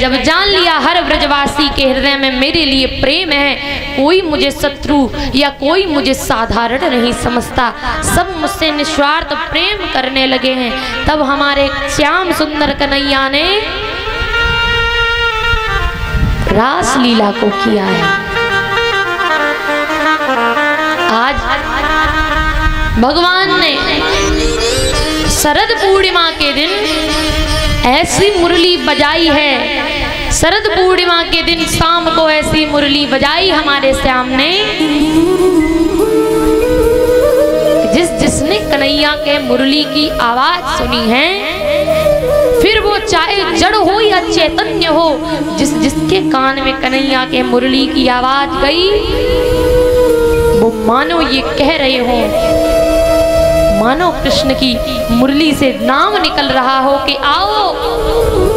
जब जान लिया हर ब्रजवासी के हृदय में मेरे लिए प्रेम है, कोई मुझे शत्रु या कोई मुझे साधारण नहीं समझता, सब मुझसे निस्वार्थ प्रेम करने लगे हैं। तब हमारे श्याम सुंदर कन्हैया ने रास लीला को किया है। आज भगवान ने शरद पूर्णिमा के दिन ऐसी मुरली बजाई है, शरद पूर्णिमा के दिन शाम को ऐसी मुरली बजाई हमारे श्याम ने, जिसने कन्हैया के मुरली की आवाज सुनी है, फिर वो चाहे जड़ हो या चैतन्य हो, जिसके कान में कन्हैया के मुरली की आवाज गई, वो मानो ये कह रहे हो, मानो कृष्ण की मुरली से नाम निकल रहा हो कि आओ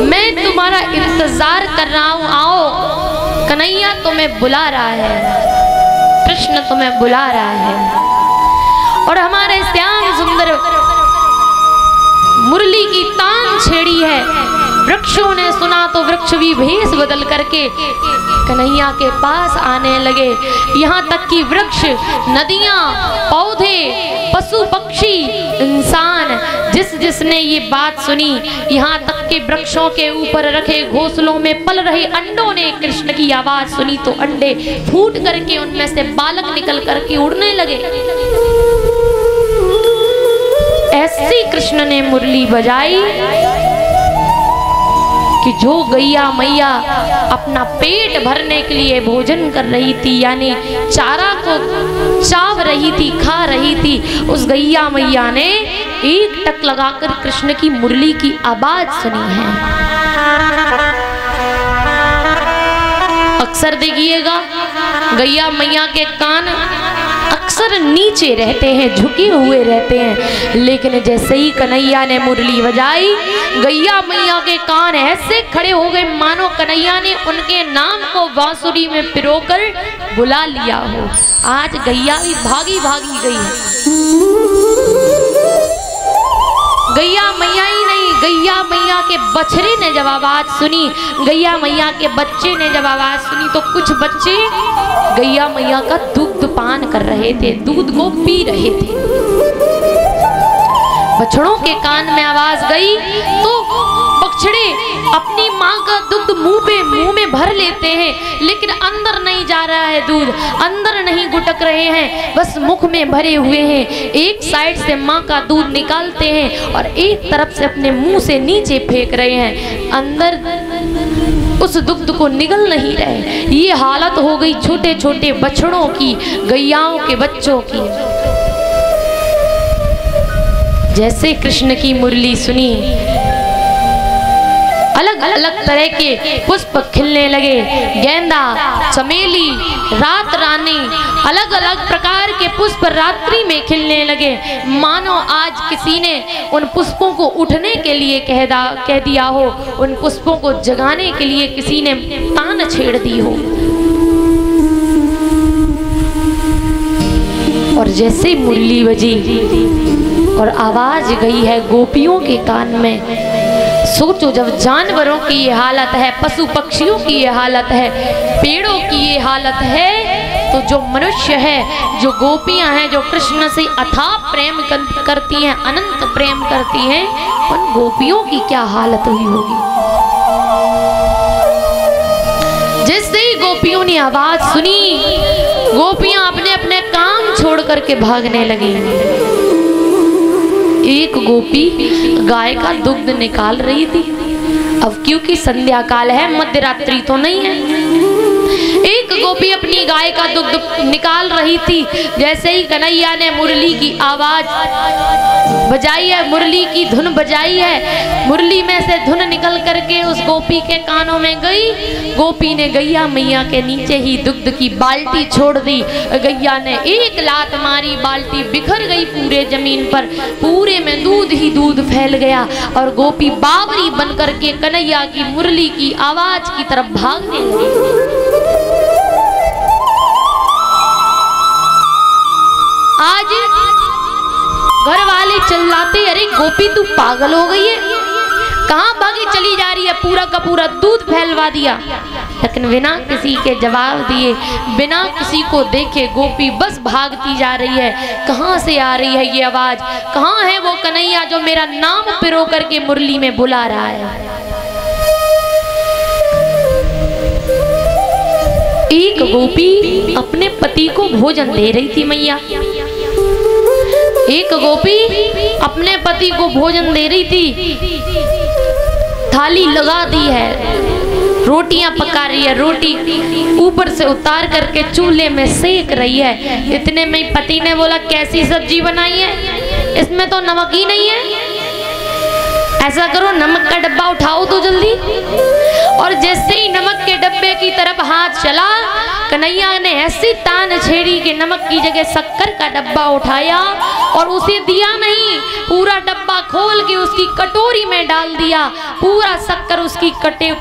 मैं तुम्हारा इंतजार कर रहा हूं, आओ कन्हैया तुम्हें बुला रहा है, कृष्ण तुम्हें बुला रहा है। और हमारे श्याम सुंदर मुरली की तान छेड़ी है, वृक्षों ने सुना तो वृक्ष भी भेष बदल करके कन्हैया के पास आने लगे। यहाँ तक कि वृक्ष, नदियां, पौधे, पशु पक्षी, इंसान, जिसने ये बात सुनी, यहाँ तक कि वृक्षों के ऊपर रखे घोंसलों में पल रहे अंडों ने कृष्ण की आवाज सुनी तो अंडे फूट करके उनमें से बालक निकल करके उड़ने लगे। ऐसी कृष्ण ने मुरली बजाई कि जो गैया मैया अपना पेट भरने के लिए भोजन कर रही थी, यानी चारा को चाव रही थी, खा रही थी, उस गैया मैया ने एक टक लगाकर कृष्ण की मुरली की आवाज सुनी है। अक्सर देखिएगा गैया मैया के कान अक्सर नीचे रहते हैं, झुके हुए रहते हैं, लेकिन जैसे ही कन्हैया ने मुरली बजाई, गैया मैया के कान ऐसे खड़े हो गए मानो कन्हैया ने उनके नाम को बांसुरी में पिरोकर बुला लिया हो। आज गैया भी भागी भागी गई है। गैया मैया ही नहीं, गैया मैया के बछड़े ने जब आवाज सुनी, गैया मैया के बच्चे ने जब आवाज सुनी, तो कुछ बच्चे गैया मैया का दूध पान कर रहे थे, दूध को पी रहे थे। बछड़ों के कान में आवाज गई तो बछड़े अपनी माँ का दूध मुंह में भर लेते हैं, लेकिन अंदर नहीं जा रहा है दूध, अंदर नहीं गुटक रहे हैं, बस मुख में भरे हुए हैं। एक साइड से माँ का दूध निकालते हैं और एक तरफ से अपने मुंह से नीचे फेंक रहे हैं, अंदर उस दुग्ध को निगल नहीं रहे। ये हालत हो गई छोटे छोटे बछड़ों की, गैयाओं के बच्चों की। जैसे कृष्ण की मुरली सुनी, अलग अलग तरह के पुष्प खिलने लगे, गेंदा, चमेली, रात रानी, अलग अलग प्रकार के पुष्प रात्रि में खिलने लगे, मानो आज किसी ने उन पुष्पों को उठने के लिए कह दिया हो, उन पुष्पों को जगाने के लिए किसी ने तान छेड़ दी हो। और जैसे मुरली बजी और आवाज गई है गोपियों के कान में, सोचो जब जानवरों की ये हालत है, पशु पक्षियों की ये हालत है, पेड़ों की ये हालत है, तो जो मनुष्य है, जो गोपियां हैं, जो कृष्ण से अथाह प्रेम करती हैं, अनंत प्रेम करती हैं, उन गोपियों की क्या हालत हुई होगी। जैसे ही गोपियों ने आवाज सुनी, गोपियां अपने अपने काम छोड़ करके भागने लगी। एक गोपी गाय का दुग्ध निकाल रही थी, अब क्योंकि संध्या काल है, मध्य रात्रि तो नहीं है, एक गोपी अपनी गाय का दुग्ध निकाल रही थी। जैसे ही कन्हैया ने मुरली की आवाज बजाई है, मुरली की धुन बजाई है, मुरली में से धुन निकल करके उस गोपी के कानों में गई। गोपी ने गैया मैया के नीचे ही दुग्ध की बाल्टी छोड़ दी, गैया ने एक लात मारी, बाल्टी बिखर गई पूरे जमीन पर, पूरे में दूध ही दूध फैल गया और गोपी बावरी बन करके कन्हैया की मुरली की आवाज की तरफ भागने लगी। आज घर वाले चिल्लाते, अरे गोपी तू पागल हो गई है, कहाँ भागी चली जा रही है, पूरा का पूरा दूध फैलवा दिया। लेकिन बिना किसी के जवाब दिए, बिना किसी को देखे गोपी बस भागती जा रही है। कहाँ से आ रही है ये आवाज, कहाँ है वो कन्हैया जो मेरा नाम पिरो करके मुरली में बुला रहा है। एक गोपी अपने पति को भोजन दे रही थी मैया, एक गोपी अपने पति को भोजन दे रही थी, थाली लगा दी है, रोटियां पका रही है, रोटी ऊपर से उतार करके चूल्हे में सेक रही है। इतने में पति ने बोला कैसी सब्जी बनाई है, इसमें तो नमक ही नहीं है, ऐसा करो नमक का डब्बा उठाओ तो जल्दी। और जैसे ही नमक के डब्बे की तरफ हाथ चला, कन्हैया ने ऐसी तान छेड़ी कि नमक की जगह शक्कर का डब्बा उठाया और उसे दिया नहीं, पूरा डब्बा खोल के उसकी कटोरी में डाल दिया, पूरा शक्कर उसकी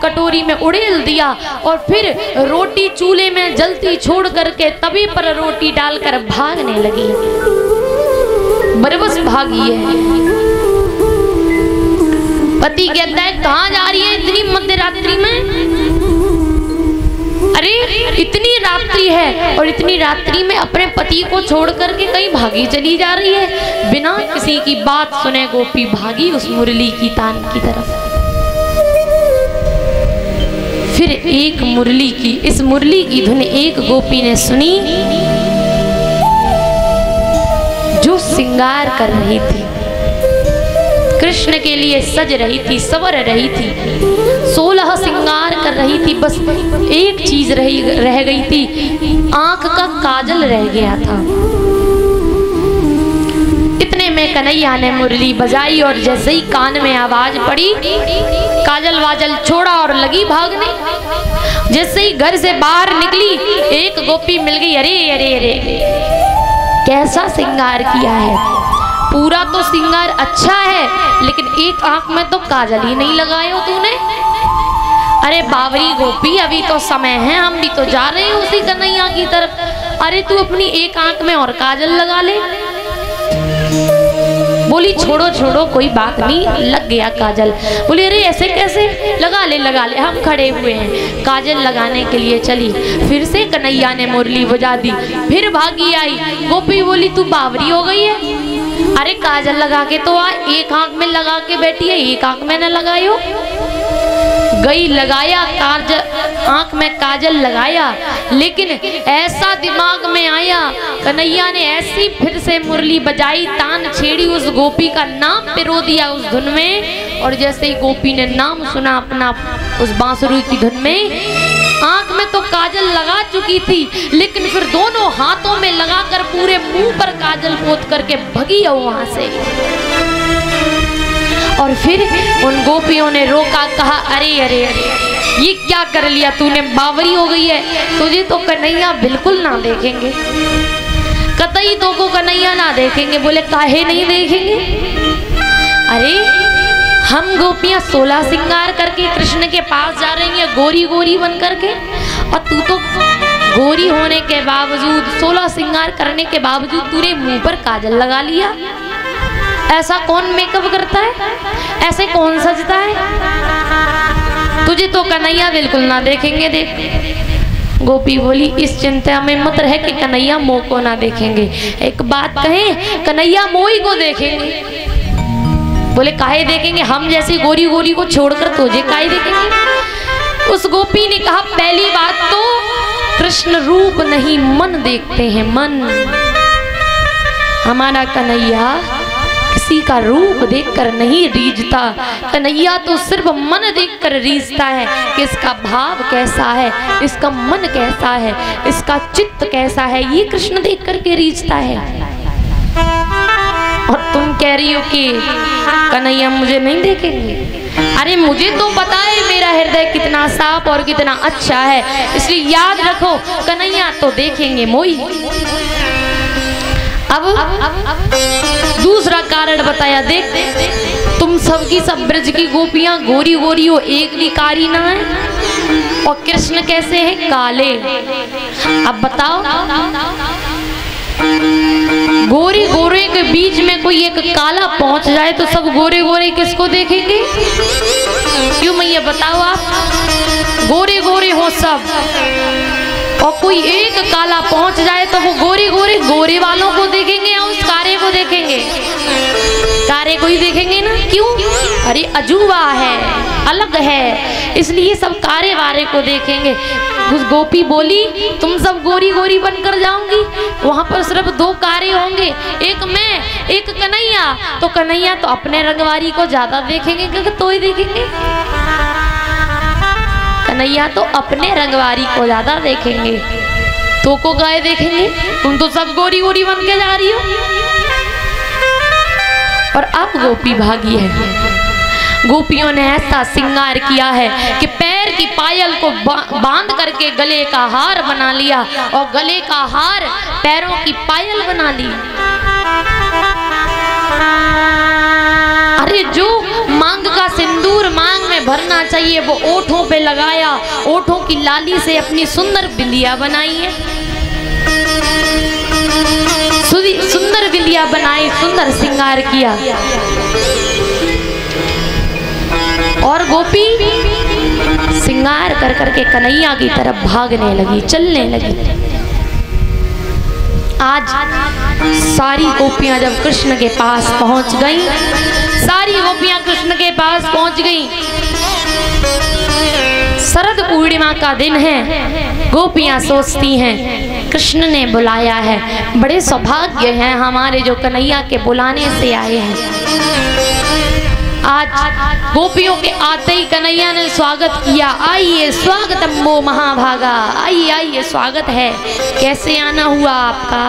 कटोरी में उड़ेल दिया और फिर रोटी चूल्हे में जलती छोड़ करके तवी पर रोटी डालकर भागने लगी। बरबस भागी है। पति कहता है कहाँ जा रही है इतनी मध्य रात्रि में? अरे इतनी रात्रि है और इतनी रात्रि में अपने पति को छोड़ करके कहीं भागी चली जा रही है। बिना किसी की बात सुने गोपी भागी उस मुरली की तान की तरफ। फिर एक मुरली की, इस मुरली की धुन एक गोपी ने सुनी जो श्रृंगार कर रही थी, कृष्ण के लिए सज रही थी, संवर रही थी, 16 श्रृंगार कर रही थी। बस एक चीज रह गई थी, आंख का काजल रह गया था। इतने में कन्हैया ने मुरली बजाई और जैसे ही कान में आवाज पड़ी, काजल वाजल छोड़ा और लगी भागने। जैसे ही घर से बाहर निकली, एक गोपी मिल गई। अरे अरे अरे कैसा श्रृंगार किया है, पूरा तो श्रृंगार अच्छा है लेकिन एक आंख में तो काजल ही नहीं लगाए हो तूने। अरे बावरी गोपी अभी तो समय है, हम भी तो जा रहे हैं उसी कन्हैया की तरफ। अरे तू अपनी एक आंख में और काजल लगा ले। बोली छोड़ो छोड़ो कोई बात नहीं, लग गया काजल। बोली अरे ऐसे कैसे, लगा ले हम खड़े हुए हैं। काजल लगाने के लिए चली, फिर से कन्हैया ने मुरली बजा दी, फिर भागी आई। गोपी बोली तू बावरी हो गई है, अरे काजल लगा के तो आ, एक आंख में लगा के बैठी है, एक आंख में न लगायो। गई लगाया काजल, आंख में काजल लगाया, लेकिन ऐसा दिमाग में आया, कन्हैया ने ऐसी फिर से मुरली बजाई, तान छेड़ी, उस गोपी का नाम पिरो दिया उस धुन में। और जैसे ही गोपी ने नाम सुना अपना उस बांसुरी की धुन में, आंख में तो काजल लगा चुकी थी लेकिन फिर दोनों हाथों में लगाकर पूरे मुंह पर काजल पोत करके भगी वहां से। और फिर उन गोपियों ने रोका, कहा अरे अरे अरे ये क्या कर लिया तूने, बावरी हो गई है, तुझे तो कन्हैया बिल्कुल ना देखेंगे, कतई तो को कन्हैया ना देखेंगे। बोले काहे नहीं देखेंगे? अरे हम गोपियां 16 श्रृंगार करके कृष्ण के पास जा रही हैं गोरी गोरी बन करके, और तू तो गोरी होने के बावजूद, 16 श्रृंगार करने के बावजूद तूने मुंह पर काजल लगा लिया। ऐसा कौन मेकअप करता है, ऐसे कौन सजता है? तुझे तो कन्हैया बिल्कुल ना देखेंगे। देख गोपी बोली इस चिंता में मत रह कि कन्हैया मोह को ना देखेंगे। एक बात कहें, कन्हैया मोही को देखेंगे। बोले काहे देखेंगे, हम जैसी गोरी गोरी को छोड़कर तुझे काहे देखेंगे? उस गोपी ने कहा पहली बात तो कृष्ण रूप नहीं मन देखते हैं, मन। हमारा कन्हैया किसी का रूप देखकर नहीं रीझता, कन्हैया तो सिर्फ मन देखकर रीझता है कि इसका भाव कैसा है, इसका मन कैसा है, इसका चित्त कैसा है, ये कृष्ण देख करके रीझता है। और तुम कह रही हो कि कन्हैया मुझे नहीं देखेंगे। अरे मुझे तो पता है मेरा हृदय कितना साफ और कितना अच्छा है, इसलिए याद रखो कन्हैया तो देखेंगे मोई। अब दूसरा कारण बताया, देख तुम सबकी सब ब्रज की गोपियां गोरी गोरी हो, एक भी कारी ना है, और कृष्ण कैसे हैं, काले। अब बताओ गोरे गोरे के बीच में कोई एक काला पहुंच जाए तो सब गोरे गोरे किसको देखेंगे? क्यों मैया बताओ आप? गोरे गोरे हो सब, और कोई एक काला पहुंच जाए तो वो गोरे गोरे गोरे वालों को देखेंगे या उस कारे को देखेंगे? कारे को ही देखेंगे ना। क्यों? अरे अजूबा है, अलग है, इसलिए सब कारे वारे को देखेंगे। उस गोपी बोली तुम सब गोरी गोरी बनकर जाओगी, वहां पर सिर्फ दो कारे होंगे, एक मैं एक कन्हैया। तो कन्हैया तो अपने रंगवारी को ज्यादा देखेंगे क्योंकि तो ही देखेंगे, कन्हैया तो अपने रंगवारी को ज्यादा देखेंगे, तो को गाय देखेंगे। तुम तो सब गोरी गोरी बन के जा रही हो। और अब गोपी भागी है। गोपियों ने ऐसा श्रृंगार किया है कि पैर की पायल को बांध करके गले का हार बना लिया, और गले का हार पैरों की पायल बना ली। अरे जो मांग का सिंदूर मांग में भरना चाहिए वो ओठों पे लगाया, ओठों की लाली से अपनी सुंदर बिंदिया बनाई है, सुंदर बिंदिया बनाई, सुंदर श्रृंगार किया। और गोपी श्रृंगार कर करके कन्हैया की तरफ भागने लगी, चलने लगी। आज सारी गोपियां जब कृष्ण के पास पहुंच गईं, सारी गोपियां कृष्ण के पास पहुंच गईं। शरद पूर्णिमा का दिन है। गोपियां सोचती हैं कृष्ण ने बुलाया है, बड़े सौभाग्य हैं हमारे जो कन्हैया के बुलाने से आए हैं। आज गोपियों के आते ही कन्हैया ने स्वागत किया। आइए स्वागतम वो महाभागा, आइए आइए स्वागत है। कैसे आना हुआ आपका?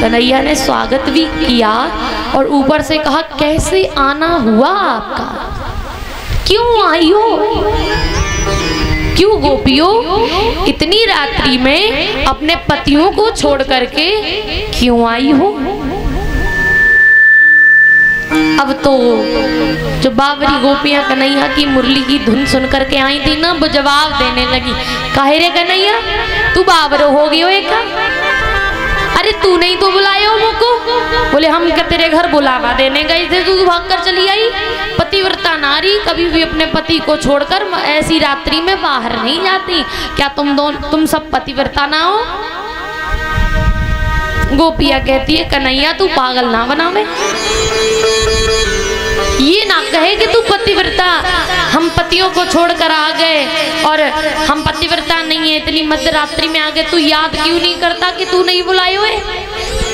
कन्हैया ने स्वागत भी किया और ऊपर से कहा कैसे आना हुआ आपका, क्यों आई हो? क्यों गोपियों इतनी रात्रि में अपने पतियों को छोड़ करके क्यों आई हो? अब तो जो बावरी गोपियां कन्हैया की मुरली की धुन सुन करके आई थी ना, वो जवाब देने लगी, काहे रे कन्हैया तू बावरो हो गयो एक? अरे तू नहीं तो बुलाए हो मुझको? बोले हम क्या तेरे घर बुलावा देने गए थे, तू भाग कर चली आई? पतिव्रता नारी कभी भी अपने पति को छोड़कर ऐसी रात्रि में बाहर नहीं जाती। क्या तुम सब पतिव्रता ना हो? गोपिया कहती है कन्हैया तू पागल ना बनावे, ये ना कहे कि तू पतिव्रता, हम पतियों को छोड़कर आ गए और हम पतिव्रता नहीं है, इतनी मध्यरात्रि में आ गए, तू याद क्यों नहीं करता कि तू नहीं बुलाए हुए?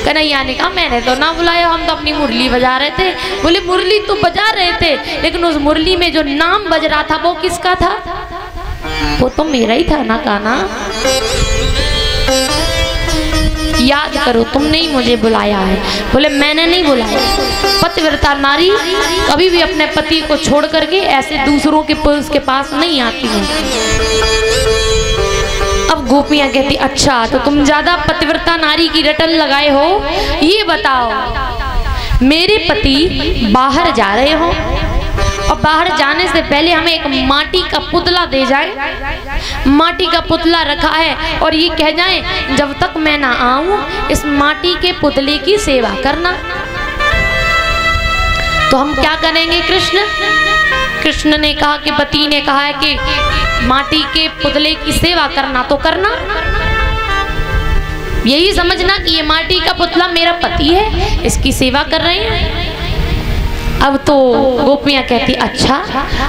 कन्हैया ने कहा मैंने तो ना बुलाया, हम तो अपनी मुरली बजा रहे थे। बोले मुरली तो बजा रहे थे, लेकिन उस मुरली में जो नाम बज रहा था वो किसका था? वो तो मेरा ही था ना काना, याद करो तुमने ही मुझे बुलाया है। बोले मैंने नहीं बुलाया, पतिव्रता नारी कभी भी अपने पति को छोड़ करके ऐसे दूसरों के पुरुष के पास नहीं आती है। अब गोपियां कहती अच्छा तो तुम ज्यादा पतिव्रता नारी की रटन लगाए हो। ये बताओ मेरे पति बाहर जा रहे हो और बाहर जाने से पहले हमें एक माटी का पुतला दे जाए, माटी का पुतला रखा है और ये कह जाए जब तक मैं ना आऊं इस माटी के पुतले की सेवा करना, तो हम क्या करेंगे? कृष्ण ने कहा कि पति ने कहा है कि माटी के पुतले की सेवा करना तो करना, यही समझना कि ये माटी का पुतला मेरा पति है, इसकी सेवा कर रहे हैं। अब तो गोपियां कहती अच्छा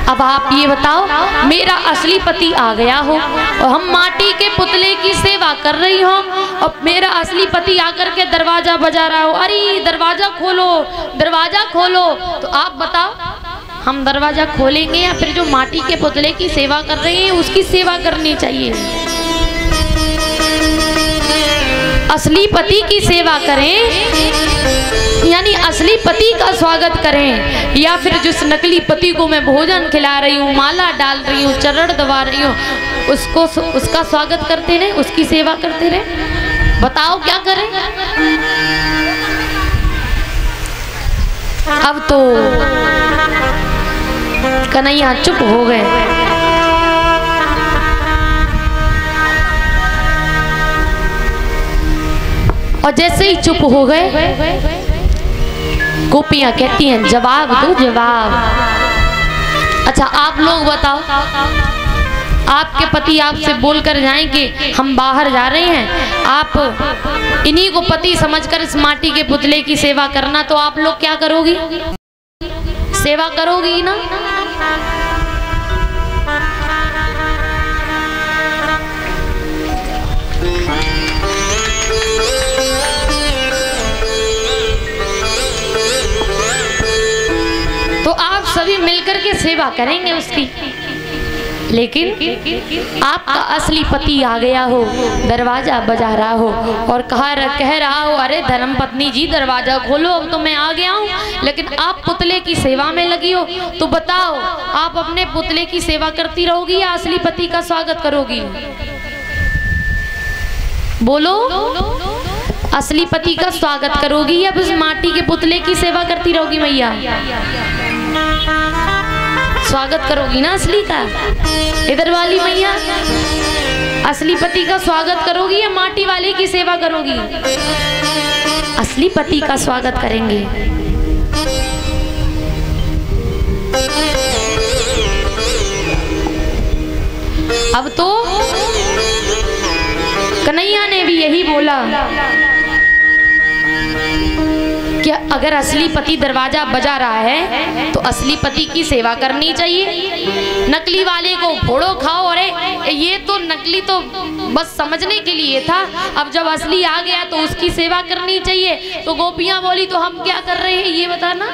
अब आप ये बताओ मेरा असली पति आ गया हो और हम माटी के पुतले की सेवा कर रही हो और मेरा असली पति आकर के दरवाजा बजा रहा हो, अरे दरवाजा खोलो दरवाजा खोलो, तो आप बताओ हम दरवाजा खोलेंगे या फिर जो माटी के पुतले की सेवा कर रहे हैं उसकी सेवा करनी चाहिए? असली पति की सेवा करें यानी असली पति का स्वागत करें, या फिर जिस नकली पति को मैं भोजन खिला रही हूँ, माला डाल रही हूँ, चरण दबा रही हूँ, उसका स्वागत करते रहे, उसकी सेवा करते रहे? बताओ क्या करें? अब तो कन्हैया चुप हो गए। . . . . . . . . . . . . . . . . . . . . . . . . . . . . . . . . . . . . . . . . . . . . . . . . . . . . . . 。 . . और जैसे ही चुप हो गए, गोपियां कहती हैं जवाब दो जवाब। अच्छा आप लोग बताओ, आपके पति आपसे बोलकर जाएं कि हम बाहर जा रहे हैं, आप इन्हीं को पति समझकर इस माटी के पुतले की सेवा करना, तो आप लोग क्या करोगी? सेवा करोगी ना? तो आप सभी मिलकर के सेवा करेंगे उसकी। लेकिन आपका असली पति आ गया हो, दरवाजा बजा रहा हो और कह रहा हो अरे धर्मपत्नी जी दरवाजा खोलो, अब तो मैं आ गया हूँ, लेकिन आप पुतले की सेवा में लगी हो, तो बताओ आप अपने पुतले की सेवा करती रहोगी या असली पति का स्वागत करोगी? बोलो, असली पति का स्वागत करोगी या बस माटी के पुतले की सेवा करती रहोगी? मैया स्वागत करोगी ना असली का? इधर वाली मैया असली पति का स्वागत करोगी या माटी वाले की सेवा करोगी? असली पति का स्वागत करेंगे। अब तो कन्हैया ने भी यही बोला कि अगर असली पति दरवाजा बजा रहा है तो असली पति की सेवा करनी चाहिए। नकली वाले को फोड़ो खाओ, अरे ये तो नकली तो बस समझने के लिए था, अब जब असली आ गया तो उसकी सेवा करनी चाहिए। तो गोपियां बोली तो हम क्या कर रहे हैं ये बताना?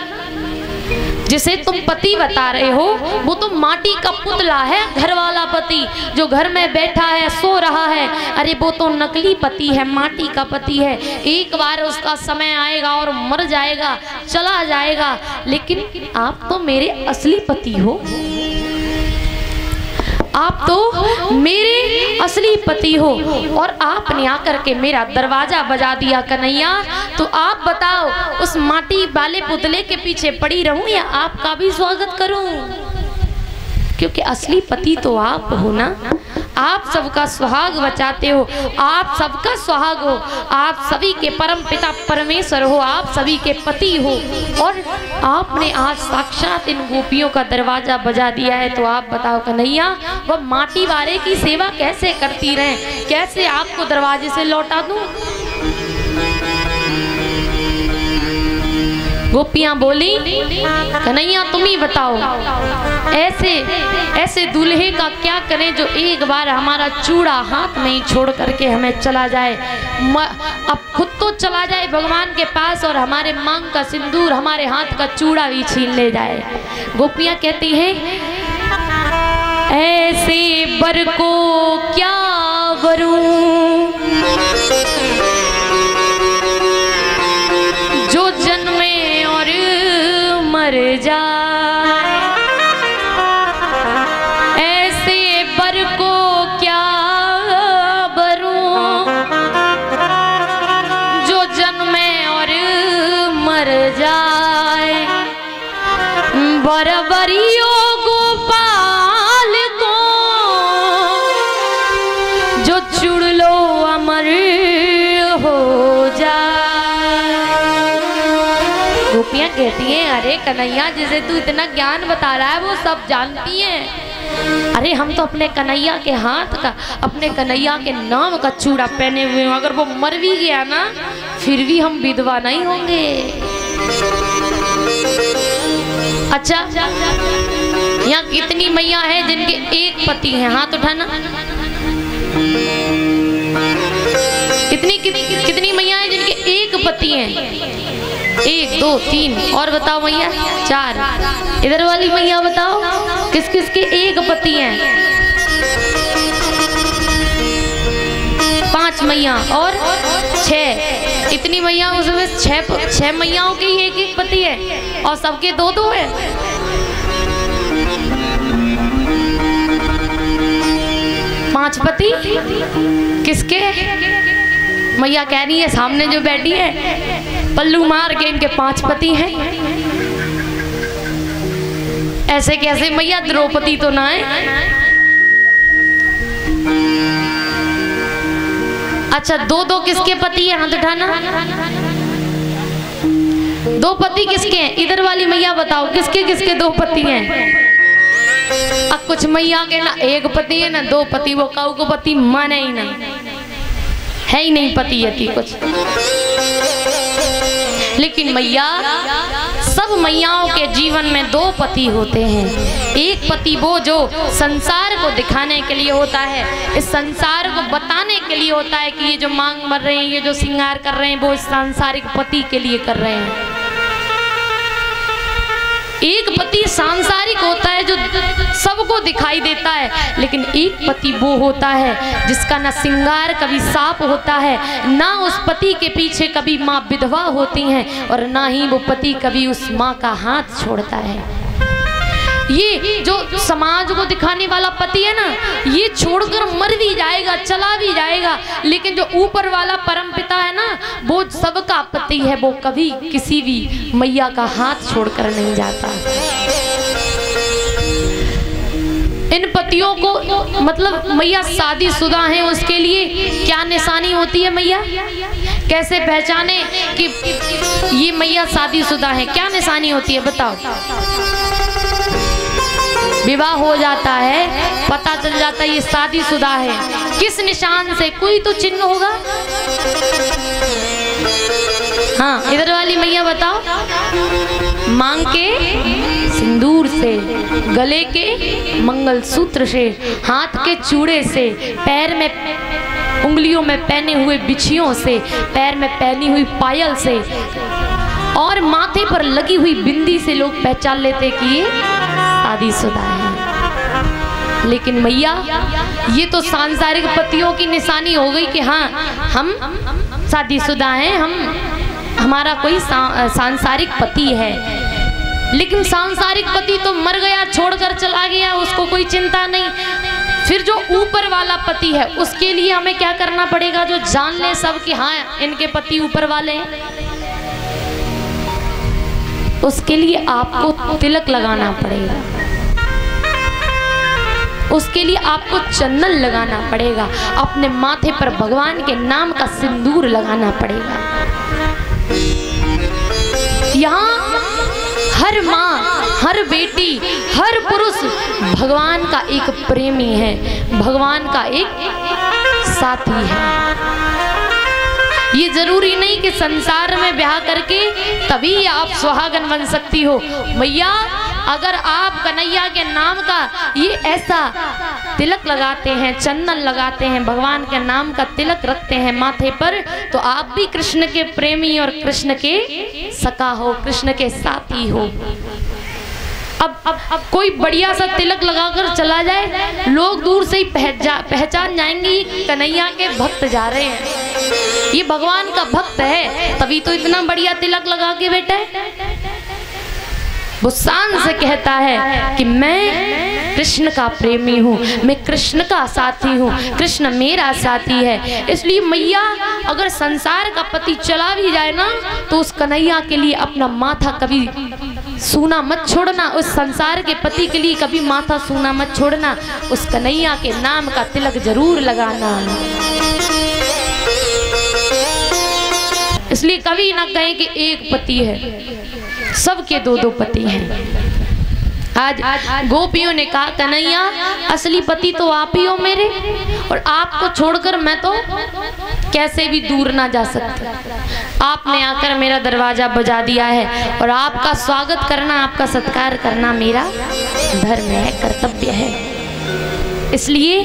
जिसे तुम पति बता रहे हो वो तो माटी का पुतला है, घर वाला पति जो घर में बैठा है सो रहा है, अरे वो तो नकली पति है, माटी का पति है। एक बार उसका समय आएगा और मर जाएगा, चला जाएगा, लेकिन आप तो मेरे असली पति हो, आप तो मेरे असली पति हो और आपने आकर के मेरा दरवाजा बजा दिया कन्हैया। तो आप बताओ उस माटी वाले पुतले के पीछे पड़ी रहूं या आपका भी स्वागत करूं? क्योंकि असली पति तो आप हो ना, आप सबका सुहाग बचाते हो, आप सबका सुहाग हो, आप सभी के परम पिता परमेश्वर हो, आप सभी के पति हो, और आपने आज साक्षात इन गोपियों का दरवाजा बजा दिया है। तो आप बताओ कन्हैया वह माटी वाले की सेवा कैसे करती रहे, कैसे आपको दरवाजे से लौटा दूं? गोपियां बोली कन्हैया तुम ही बताओ, ऐसे दूल्हे का क्या करें जो एक बार हमारा चूड़ा हाथ में ही छोड़ करके हमें चला जाए, अब खुद तो चला जाए भगवान के पास और हमारे मांग का सिंदूर, हमारे हाथ का चूड़ा भी छीन ले जाए। गोपियां कहती हैं ऐसे बर को क्या वरूं जो जन्मे और मर जाए, ऐसे बर को क्या वरूं जो जन्मे और मर जाए, बरबरियो गोपाल को जो चुड़ लो अमर हो जाए। गोपियां कहती हैं अरे कन्हैया जिसे तू इतना ज्ञान बता रहा है वो सब जानती हैं, अरे हम तो अपने कन्हैया के हाथ का, अपने कन्हैया के नाम का चूड़ा पहने हुए हैं, अगर वो मर भी गया ना फिर भी हम विधवा नहीं होंगे। अच्छा यहाँ कितनी मैया है जिनके एक पति हैं? हाथ उठाना। कितनी मैया है जिनके एक पति हैं? 1 2 3 और बताओ मैया 4। इधर वाली मैया बताओ किस किस के एक पति हैं? 5 मैया और 6। इतनी मैया उसमें 6 मैयाओं के ही एक पति है और सबके 2 है। पांच पति किसके? मैया कह रही है सामने जो बैठी है पल्लू मार के इनके 5 पति हैं। ऐसे कैसे मैया? द्रौपदी तो ना है। अच्छा, दो दो किसके पति है? हाथ उठाना। दो पति किसके हैं? इधर वाली मैया बताओ, किसके किसके दो पति हैं? अब कुछ मैया के ना एक पति है ना दो पति, वो काऊ को पति माने ही ना, है ही नहीं पति है कुछ। लेकिन मैया, सब मैयाओं के जीवन में दो पति होते हैं। एक पति वो जो संसार को दिखाने के लिए होता है, इस संसार को बताने के लिए होता है कि ये जो मांग मर रहे हैं, ये जो श्रृंगार कर रहे हैं, वो इस सांसारिक पति के लिए कर रहे हैं। एक पति सांसारिक होता है जो सबको दिखाई देता है, लेकिन एक पति वो होता है जिसका ना श्रृंगार कभी साफ होता है, ना उस पति के पीछे कभी माँ विधवा होती हैं, और ना ही वो पति कभी उस माँ का हाथ छोड़ता है। ये जो समाज को दिखाने वाला पति है ना, ये छोड़कर मर भी जाएगा, चला भी जाएगा, लेकिन जो ऊपर वाला परम पिता है ना, वो सबका पति है, वो कभी किसी भी मैया का हाथ छोड़कर नहीं जाता। इन पतियों को मतलब मैया शादीशुदा हैं, उसके लिए क्या निशानी होती है? मैया कैसे पहचाने कि ये मैया शादीशुदा है? क्या निशानी होती है बताओ? विवाह हो जाता है, पता चल जाता है ये शादीशुदा है। किस निशान से? कोई तो चिन्ह होगा। हाँ, इधर वाली मैया बताओ। मांग के सिंदूर से, गले के मंगलसूत्र से, हाथ के चूड़े से, पैर में उंगलियों में पहने हुए बिछियों से, पैर में पहनी हुई पायल से, और माथे पर लगी हुई बिंदी से लोग पहचान लेते कि ये शादीशुदा है। लेकिन मैया, ये तो सांसारिक पतियों की निशानी हो गई कि हाँ हम शादीशुदा हैं, हमारा कोई सांसारिक पति है। लेकिन सांसारिक पति तो मर गया, छोड़कर चला गया, उसको कोई चिंता नहीं। फिर जो ऊपर वाला पति है, उसके लिए हमें क्या करना पड़ेगा? जो जान ले सब कि हाँ इनके पति ऊपर वाले हैं, उसके लिए आपको तिलक लगाना पड़ेगा, उसके लिए आपको चंदन लगाना पड़ेगा, अपने माथे पर भगवान के नाम का सिंदूर लगाना पड़ेगा। यहाँ हर माँ, हर बेटी, हर पुरुष भगवान का एक प्रेमी है, भगवान का एक साथी है। ये जरूरी नहीं कि संसार में ब्याह करके तभी आप सुहागन बन सकती हो। मैया, अगर आप कन्हैया के नाम का ये ऐसा तिलक लगाते हैं, चंदन लगाते हैं, भगवान के नाम का तिलक रखते हैं माथे पर, तो आप भी कृष्ण के प्रेमी और कृष्ण के सखा हो, कृष्ण के साथी हो। अब कोई बढ़िया सा तिलक लगाकर चला जाए, लोग दूर से ही पहचान जाएंगे ये कन्हैया के भक्त जा रहे हैं, ये भगवान का भक्त है, तभी तो इतना बढ़िया तिलक लगा के बैठा है। वो शान से कहता है कि मैं कृष्ण का प्रेमी हूँ, मैं कृष्ण का साथी हूँ, कृष्ण मेरा साथी है। इसलिए मैया, अगर संसार का पति चला भी जाए ना, तो उस कन्हैया के लिए अपना माथा कभी सूना मत छोड़ना, उस संसार के पति के लिए कभी माथा सूना मत छोड़ना, उस कन्हैया के नाम का तिलक जरूर लगाना। इसलिए कभी ना कहें कि एक पति है, सबके दो दो पति हैं। आज गोपियों ने कहा कन्हैया असली पति तो आप ही हो मेरे, और आपको छोड़कर मैं तो कैसे भी दूर ना जा सकती। आपने आकर मेरा दरवाजा बजा दिया है, और आपका स्वागत करना, आपका सत्कार करना मेरा धर्म है, कर्तव्य है। इसलिए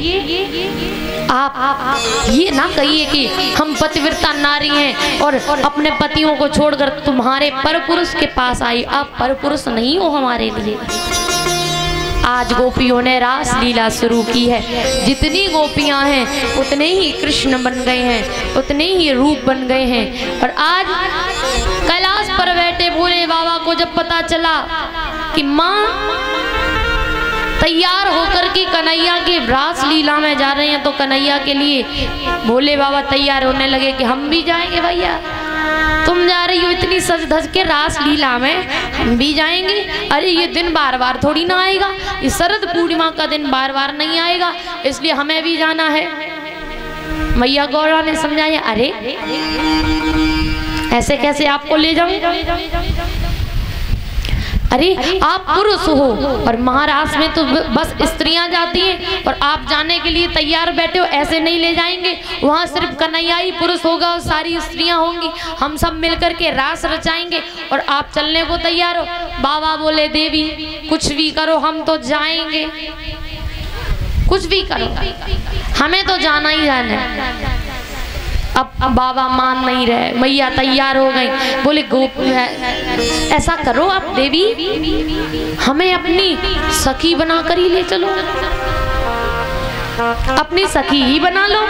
आप ये ना कहिए कि हम पतिव्रता नारी हैं और अपने पतियों को छोड़कर तुम्हारे परपुरुष के पास आई। आप परपुरुष नहीं हो हमारे लिए। आज गोपियों ने रास लीला शुरू की है। जितनी गोपियां हैं उतने ही कृष्ण बन गए हैं, उतने ही रूप बन गए हैं। और आज कैलाश पर बैठे भोले बाबा को जब पता चला कि माँ तैयार होकर के कन्हैया के रास लीला में जा रहे हैं, तो कन्हैया के लिए भोले बाबा तैयार होने लगे कि हम भी जाएंगे। भैया तुम जा रही हो इतनी सज धज के रास लीला में, हम भी जाएंगे। अरे ये दिन बार बार थोड़ी ना आएगा, ये शरद पूर्णिमा का दिन बार बार नहीं आएगा, इसलिए हमें भी जाना है। मैया गौरा ने समझाया, अरे ऐसे कैसे आपको ले जाऊं? अरे आप पुरुष हो और महाराज में तो बस स्त्रियां जाती हैं और आप जाने के लिए तैयार बैठे हो, ऐसे नहीं ले जाएंगे। वहाँ सिर्फ कन्हैया ही पुरुष होगा और सारी स्त्रियां होंगी। हम सब मिलकर के रास रचाएंगे और आप चलने को तैयार हो? बाबा बोले, देवी कुछ भी करो, हम तो जाएंगे। कुछ भी करो, हमें तो जाना ही जाना है। अब बाबा मान नहीं रहे, मैया तैयार हो गई। बोले, गोप ऐसा करो आप देवी, हमें अपनी सखी बनाकर ही ले चलो, अपनी सखी ही बना लो,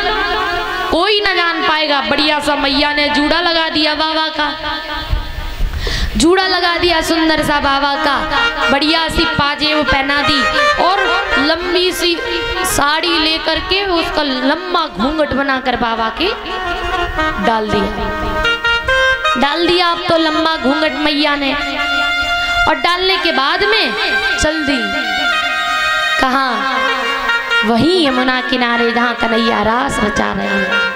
कोई ना जान पाएगा। बढ़िया सा मैया ने जूड़ा लगा दिया बाबा का, जूड़ा लगा दिया सुंदर सा बाबा का, बढ़िया सी पाजेब पहना दी और लंबी सी साड़ी लेकर के उसका लंबा घूंघट बनाकर बाबा के डाल दिया। अब तो लंबा घूंघट मैया ने, और डालने के बाद में चल दी कहाँ? वहीं यमुना किनारे जहाँ कन्हैया रास रचा रहे हैं।